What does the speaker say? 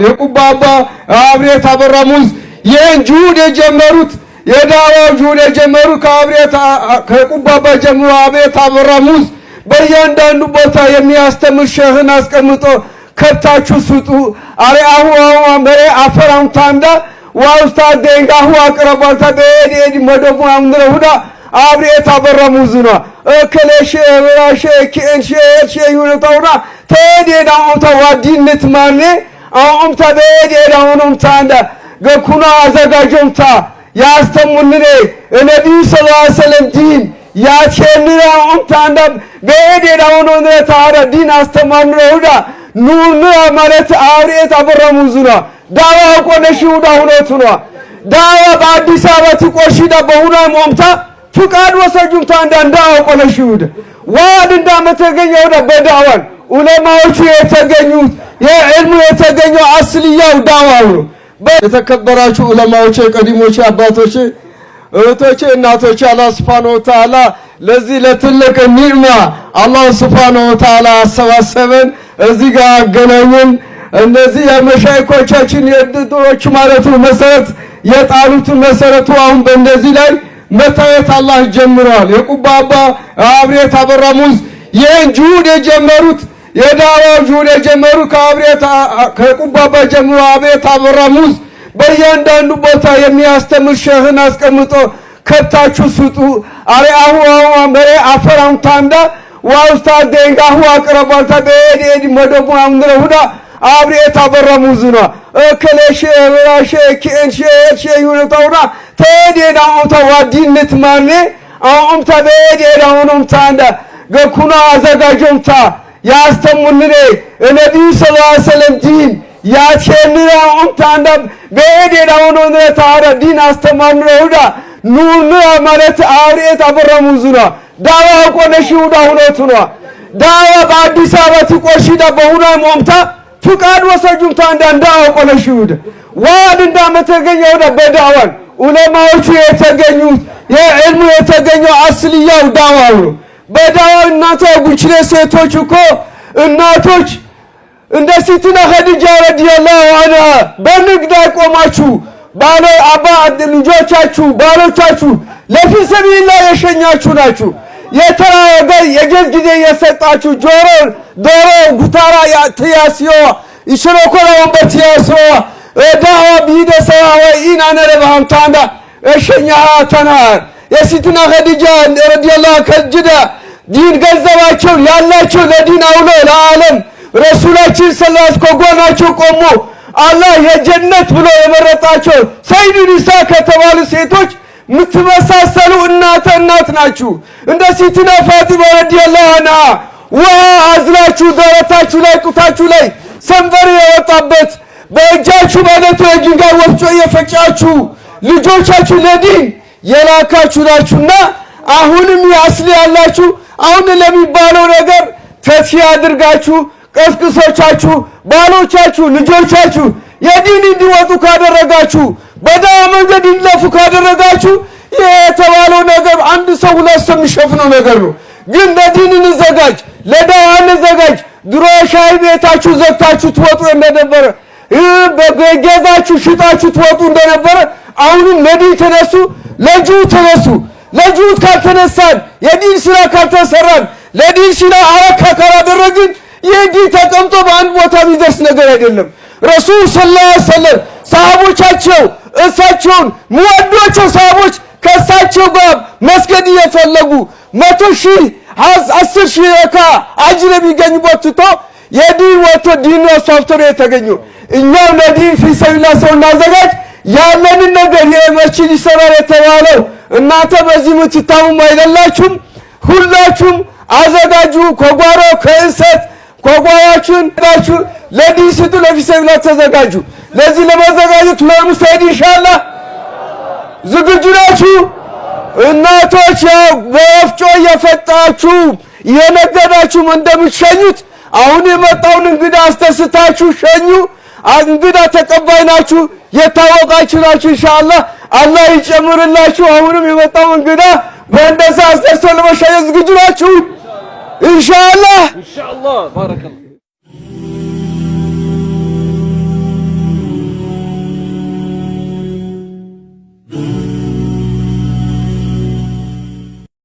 የቁባባ አብሬት አበራሙዝ የጁድ የጀመሩት የዳዋው ጁድ የጀመሩት ከቁባባ ጀምሮ አብሬት አበራሙዝ በእያንዳንዱ ቦታ የሚያስተምር ሸህን አስቀምጦ ከብታችሁ ስጡ አሬ አሁን መሬ አፈራም ታንዳ ዋውስታ ደንጋሁ አቅረባታ በኤዲ መደቡ አምረሁዳ አብሬት አበራሙዝ ነው እከለሽ ወራሽ ኪንሽ ይሁንታውና ተዴዳው ተዋዲነት ማኔ አሁን ተበዴዳውንም ታንዳ ገኩና አዘጋጆምታ ያስተሙንኔ ነብዩ ሰለላሁ ዐለይሂ ወሰለም ዲን ያቸንራውም ታንዳ በዴዳውንም ታራ ዲን አስተማንረውዳ ኑኑ ማለት አብሬት አበራሙዝ ነው ዳዋ ቆነሽውዳ ሁለቱ ነው ዳዋ በአዲስ አበባ ትቆሽዳ በሁና ሞምታ ፍቃድ ወሰጁም ታንዳ ዳዋ ቆነሽውዳ ዋድ እንዳመተገኘው በዳዋን ዑለማዎቹ የተገኙት የዕልሙ የተገኘው አስልያው ዳዋው ነው የተከበራችሁ ዑለማዎች ቀዲሞች አባቶች እህቶች እናቶች አላህ Subhanahu Wa Ta'ala ለዚህ ለትልቅ ኒዕማ አላህ Subhanahu Wa Ta'ala አሰባሰበን እዚህ ጋር አገናኘን እነዚህ የመሻይኮቻችን የድሮች ማለት ነው መሰረት የጣሉት መሰረቱ አሁን በእንደዚህ ላይ መታየት አላህ ጀምሯል የቁባባ አብሬት አበራሙዝ የጁድ የጀመሩት የዳዋው ጁድ የጀመሩት ከቁባባ ጀምሮ አብሬት አበራሙዝ በእያንዳንዱ ቦታ የሚያስተምር ሸህን አስቀምጦ ከብታችሁ ስጡ አሬ አሁን መሬ አፈራም ታንዳ ዋውስታ ደንጋሁ አቅረባታ በኤዲ መደቡ አምረሁዳ አብሬት አበራሙዝ ነው እከለሽ ወራሽ ኪንሽ ይሁንታውና ተዴዳው ተዋዲነት ማኔ አሁን ተበዴዳውንም ታንዳ ገኩና አዘጋጆምታ ያስተሙንኔ ነብዩ ሰለላሁ ዐለይሂ ወሰለም ዲን ያቸንራውም ታንዳ በዴዳውንም ታራ ዲን አስተማንረውዳ ኑኑ ማለት አብሬት አበራሙዝ ነው ዳዋ ቆነሽውዳ ሁለቱ ነው ዳዋ በአዲስ አበባ ትቆሽዳ በሁና ሞምታ ፍቃድ ወሰጁም ታንዳ ዳዋ ቆነሽውዳ ዋድ እንዳመተገኘው በዳዋን ዑለማዎቹ የተገኙት የዕልሙ የተገኘው አስልያው ዳዋው ነው በዳዋው እናንተ ጉችሌ ሴቶች እኮ እናቶች እንደ ሲትና ኸዲጃ ረዲየላሁ ዐንሃ በንግድ ቆማችሁ ባለ አባ ልጆቻችሁ ባሎቻችሁ ለፊሰቢላህ የሸኛችሁ ናችሁ የተራገ የጀዝ ጊዜ የሰጣችሁ ጆሮ ዶሮ ጉታራ ያትያሲዮ ይሽሮኮላ ወንበትያሲዮ ዳዋ ቢደሰዋ ወይና ነረባም ታንዳ እሸኛታና የሲትና ኸዲጃ ረዲየላሁ ከጅዳ ዲን ገንዘባቸው ያላቸው ለዲን አውሎ ለዓለም ረሱላችን ሰለላሁ ከጎናቸው ቆሞ አላህ የጀነት ብሎ የመረጣቸው ሰይድ ኒሳ ከተባሉ ሴቶች ምትመሳሰሉ እናት ናችሁ እንደ ሲትና ፋጢማ ረዲየላሁ ዐንሃ አዝላችሁ ደረታችሁ ላይ ጡታችሁ ላይ ሰንበር የወጣበት በእጃችሁ ማለት የድንጋይ ወፍጮ የፈጫችሁ ልጆቻችሁ ለዲን የላካችሁ ናችሁና አሁንም ያስሊ ያላችሁ አሁን ለሚባለው ነገር ተስፋ አድርጋችሁ ቀስቅሶቻችሁ ባሎቻችሁ ልጆቻችሁ የዲን እንዲወጡ ካደረጋችሁ በዳዋ መንገድ እንዲለፉ ካደረጋችሁ የተባለው ነገር አንድ ሰው ሁለት ሰው የሚሸፍነው ነገር ነው ግን ለዲን እንዘጋጅ ለዳዋ እንዘጋጅ ድሮ ሻይ ቤታችሁ ዘግታችሁ ትወጡ እንደነበረ በገዛችሁ ሽጣችሁ ትወጡ እንደነበረ አሁንም ለዲን ተነሱ ለጁ ካልተነሳን የዲን ስራ ካልተሰራን ለዲን ስራ አረካ ካላደረግን የዲን ተቀምጦ በአንድ ቦታ የሚደርስ ነገር አይደለም ረሱል ሰለላሁ ዐለይሂ ወሰለም ሰሃቦቻቸው እሳቸውን ሙወዷቸው ሰሃቦች ከሳቸው ጋር መስገድ እየፈለጉ 100,000 10,000 ረካ አጅር የሚገኙበት ትቶ የዲን ወጥቶ ዲን ሶፍትዌር የተገኘው እኛው ለዲን ፊሰቢላ ሰው እናዘጋጅ ያለንን ነገር የመስጂድ ይሰራል የተባለው እናንተ በዚህ ምትታሙ አይደላችሁም ሁላችሁም አዘጋጁ ከጓሮ ከእንሰት ከጓራችሁን ታችሁ ለዲን ስጡ ለፊሰቢላ ተዘጋጁ ለዚህ ለማዘጋጀት ለሙስተዲ ኢንሻአላህ ዝግጁ ናችሁ እናቶች ወፍጮ የፈጣችሁ የነገዳችሁ እንደምትሸኙት አሁን የመጣውን እንግዳ አስተስታችሁ ሸኙ እንግዳ ተቀባይ ናችሁ የታወቃችሁ ናችሁ ኢንሻአላህ አላህ ይጨምርላችሁ አሁንም የመጣው እንግዳ በእንደዛ አስተስቶ ለመሸኘት ዝግጁ ናችሁ ኢንሻአላህ ባረከላህ